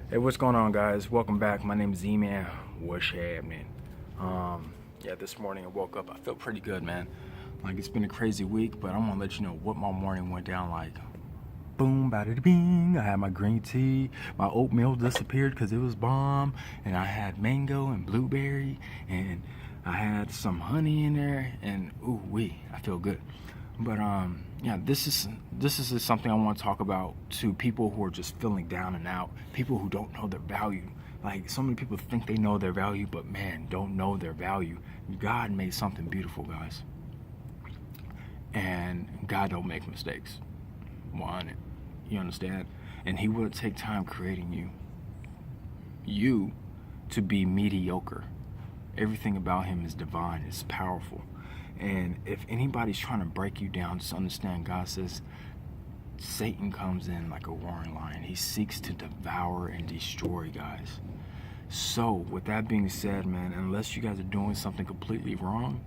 Hey, what's going on, guys? Welcome back. My name is Eman. What's happening? This morning I woke up. I feel pretty good, man. Like, it's been a crazy week, but I'm gonna let you know what my morning went down like. Boom, bada bing. I had my green tea. My oatmeal disappeared because it was bomb, and I had mango and blueberry, and I had some honey in there, and ooh wee, I feel good. But this is something I want to talk about to people who are just feeling down and out, people who don't know their value. Like, so many people think they know their value, but man, don't know their value. God made something beautiful, guys, and God don't make mistakes. One, you understand? And He will take time creating you to be mediocre. Everything about Him is divine, it's powerful. And if anybody's trying to break you down, just understand God says Satan comes in like a roaring lion. He seeks to devour and destroy, guys. So, with that being said, man, unless you guys are doing something completely wrong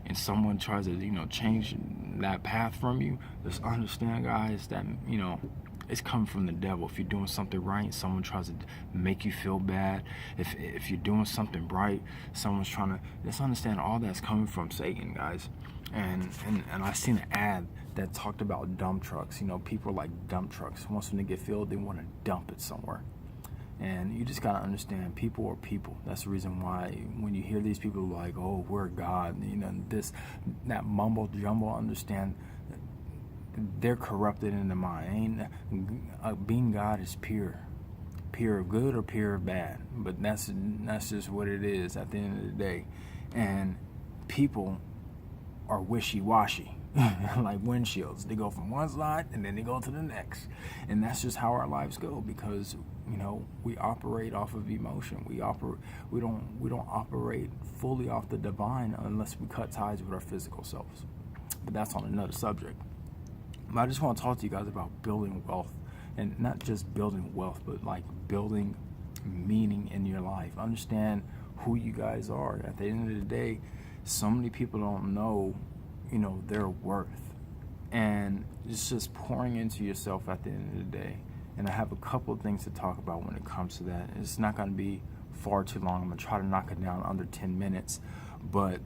and someone tries to, change that path from you, just understand, guys, that, it's coming from the devil. If you're doing something right, someone tries to make you feel bad. If you're doing something right, someone's trying to, just understand all that's coming from Satan, guys. And I seen an ad that talked about dump trucks. People like dump trucks. Once when they get filled, they want to dump it somewhere. And you just gotta understand, people are people. That's the reason why when you hear these people like, "Oh, we're God," that mumbo jumbo, understand they're corrupted in the mind. Being God is pure good or pure bad. But that's just what it is at the end of the day. And people are wishy-washy. Like windshields, they go from one side and then they go to the next, and that's just how our lives go, because we operate off of emotion. We don't operate fully off the divine unless we cut ties with our physical selves. But that's on another subject. But I just want to talk to you guys about building wealth, and not just building wealth, but like building meaning in your life. Understand who you guys are. At the end of the day, so many people don't know their worth, and it's just pouring into yourself at the end of the day. And I have a couple of things to talk about when it comes to that. It's not going to be far too long. I'm going to try to knock it down under 10 minutes. But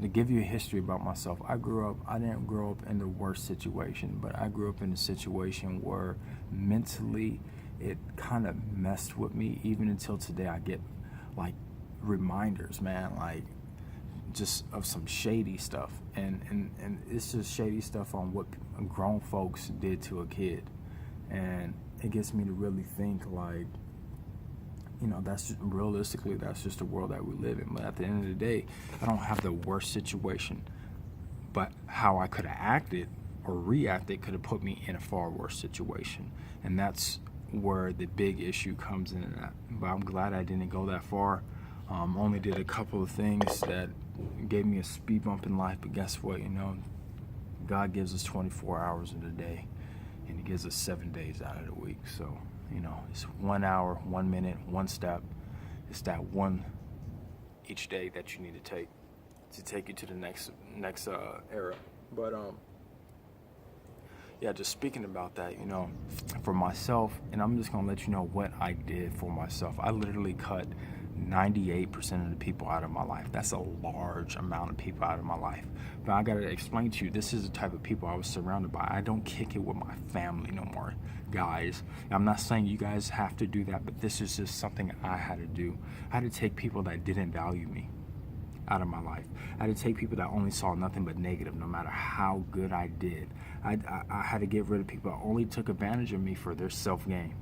to give you a history about myself, I didn't grow up in the worst situation, but I grew up in a situation where mentally it kind of messed with me. Even until today, I get like reminders, man, like just of some shady stuff, and it's just shady stuff on what grown folks did to a kid. And it gets me to really think, like, that's just, realistically, that's just the world that we live in. But at the end of the day, I don't have the worst situation, but how I could have acted or reacted could have put me in a far worse situation. And that's where the big issue comes in at. But I'm glad I didn't go that far. Only did a couple of things that gave me a speed bump in life. But guess what? God gives us 24 hours in a day, and He gives us 7 days out of the week. So, it's 1 hour, 1 minute, one step. It's that one each day that you need to take you to the next era. But just speaking about that, for myself, and I'm just gonna let you know what I did for myself. I literally cut 98% of the people out of my life. That's a large amount of people out of my life. But I gotta explain to you, this is the type of people I was surrounded by. I don't kick it with my family no more, guys. I'm not saying you guys have to do that, but this is just something I had to do. I had to take people that didn't value me out of my life. I had to take people that only saw nothing but negative, no matter how good I did. I had to get rid of people that only took advantage of me for their self-gain.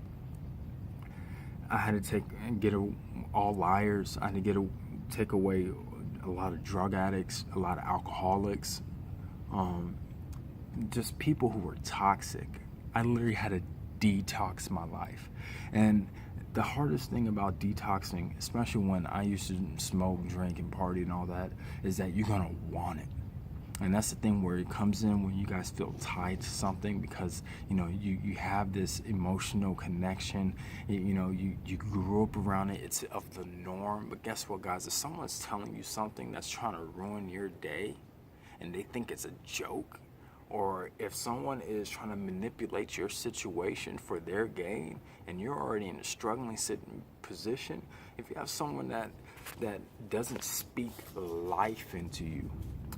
I had to get all liars. I had to take away a lot of drug addicts, a lot of alcoholics, just people who were toxic. I literally had to detox my life. And the hardest thing about detoxing, especially when I used to smoke, drink, and party and all that, is that you're gonna want it. And that's the thing where it comes in when you guys feel tied to something, because you have this emotional connection. You grew up around it. It's of the norm. But guess what, guys? If someone's telling you something that's trying to ruin your day, and they think it's a joke, or if someone is trying to manipulate your situation for their gain, and you're already in a struggling position, if you have someone that doesn't speak life into you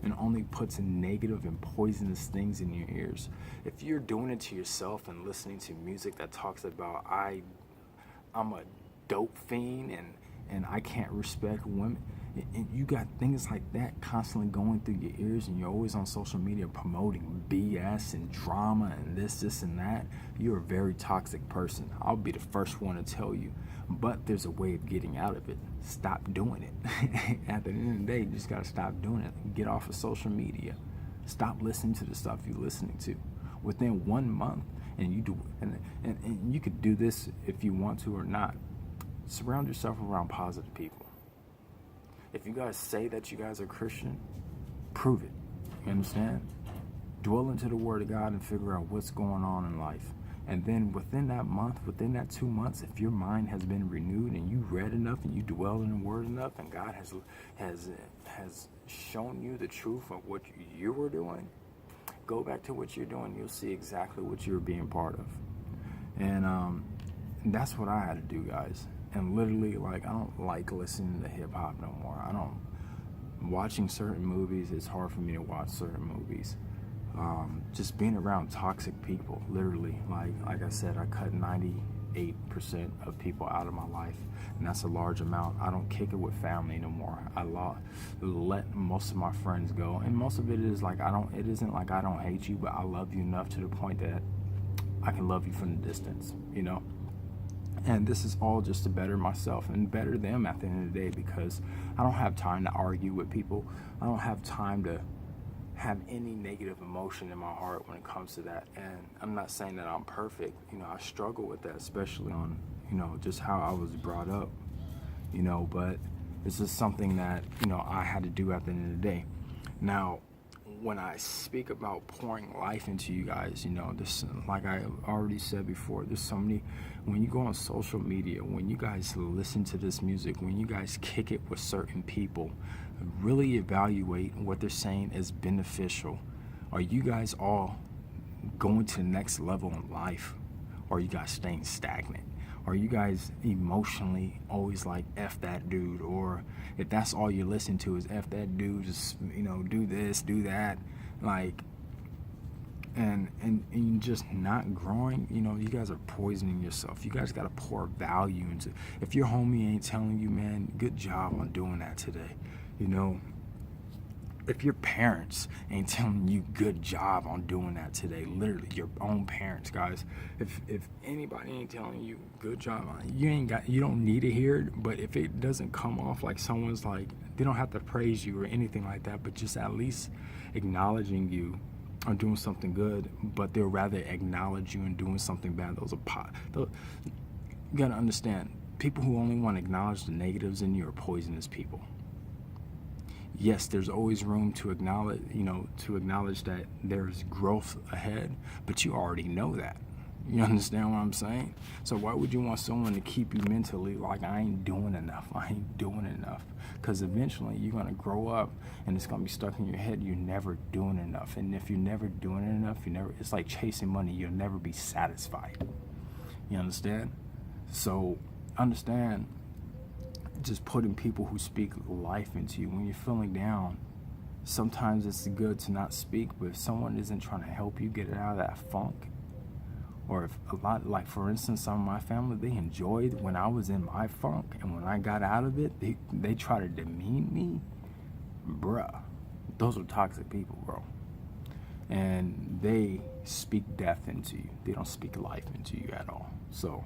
and only puts negative and poisonous things in your ears, if you're doing it to yourself and listening to music that talks about I'm a dope fiend and I can't respect women, and you got things like that constantly going through your ears, and you're always on social media promoting BS and drama and this and that, you're a very toxic person. I'll be the first one to tell you. But there's a way of getting out of it. Stop doing it. At the end of the day, you just gotta stop doing it. Get off of social media. Stop listening to the stuff you're listening to. Within 1 month, and you do, and you could do this if you want to or not. Surround yourself around positive people. If you guys say that you guys are Christian, prove it. You understand? Dwell into the Word of God and figure out what's going on in life. And then within that month, within that 2 months, if your mind has been renewed and you read enough and you dwell in the Word enough, and God has shown you the truth of what you were doing, go back to what you're doing. You'll see exactly what you're being part of. And that's what I had to do, guys. And literally, like, I don't like listening to hip hop no more. Watching certain movies, it's hard for me to watch certain movies. Just being around toxic people, literally, like I said, I cut 98% of people out of my life, and that's a large amount. I don't kick it with family no more. I let most of my friends go, and most of it is like it isn't like I don't hate you, but I love you enough to the point that I can love you from the distance, you know. And this is all just to better myself and better them at the end of the day, because I don't have time to argue with people. I don't have time to have any negative emotion in my heart when it comes to that. And I'm not saying that I'm perfect. You know, I struggle with that, especially on, you know, just how I was brought up, you know, but it's just something that, you know, I had to do at the end of the day. Now, when I speak about pouring life into you guys, you know, this, like I already said before, there's so many, when you go on social media, when you guys listen to this music, when you guys kick it with certain people, really evaluate what they're saying is beneficial. Are you guys all going to the next level in life? Or are you guys staying stagnant? Are you guys emotionally always like, F that dude? Or if that's all you listen to is F that dude, just, you know, do this, do that, like, and just not growing, you know, you guys are poisoning yourself. You guys got to pour value into, if your homie ain't telling you, man, good job on doing that today, you know, if your parents ain't telling you good job on doing that today, literally your own parents, guys, if anybody ain't telling you good job on it, you don't need to hear it. But if it doesn't come off like someone's like, they don't have to praise you or anything like that, but just at least acknowledging you on doing something good, but they'll rather acknowledge you and doing something bad. You gotta understand, people who only want to acknowledge the negatives in you are poisonous people. Yes, there's always room to acknowledge, you know, that there's growth ahead, but you already know that. You understand what I'm saying? So why would you want someone to keep you mentally like, I ain't doing enough? Because eventually you're going to grow up and it's going to be stuck in your head. You're never doing enough. And if you're never doing enough, it's like chasing money. You'll never be satisfied. You understand? So understand, just putting people who speak life into you. When you're feeling down, sometimes it's good to not speak, but if someone isn't trying to help you get it out of that funk, or if a lot, like for instance, some of my family, they enjoyed when I was in my funk, and when I got out of it, they try to demean me, bruh, those are toxic people, bro. And they speak death into you. They don't speak life into you at all. So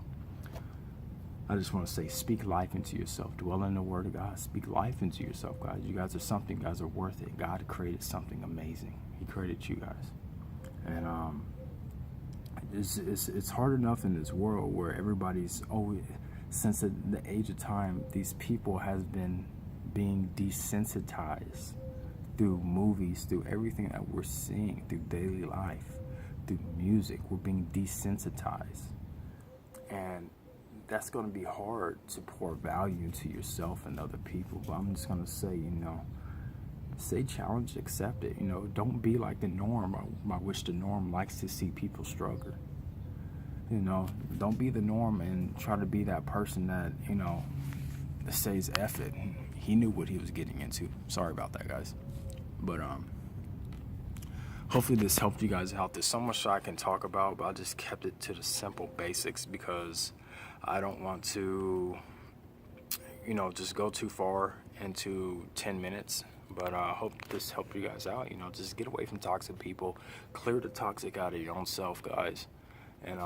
I just want to say, speak life into yourself. Dwell in the Word of God. Speak life into yourself, guys. You guys are something. You guys are worth it. God created something amazing. He created you guys. And it's hard enough in this world where everybody's always, since the age of time, these people has been being desensitized through movies, through everything that we're seeing, through daily life, through music. We're being desensitized. And that's going to be hard to pour value into yourself and other people. But I'm just going to say, you know, Say challenge, accept it. You know, don't be like the norm, by which the norm likes to see people struggle. You know, don't be the norm and try to be that person that, you know, says F it. He knew what he was getting into. Sorry about that, guys. But hopefully this helped you guys out. There's so much I can talk about, but I just kept it to the simple basics because I don't want to, you know, just go too far into 10 minutes. But I hope this helped you guys out. You know, just get away from toxic people. Clear the toxic out of your own self, guys. And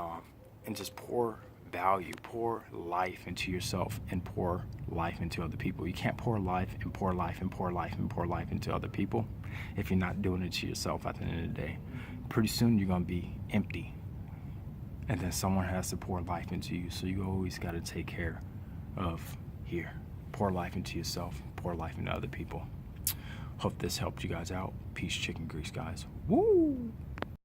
just pour value, pour life into yourself, and pour life into other people. You can't pour life and pour life and pour life and pour life into other people if you're not doing it to yourself at the end of the day. Pretty soon you're going to be empty. And then someone has to pour life into you. So you always got to take care of here. Pour life into yourself, pour life into other people. Hope this helped you guys out. Peace, chicken grease, guys. Woo!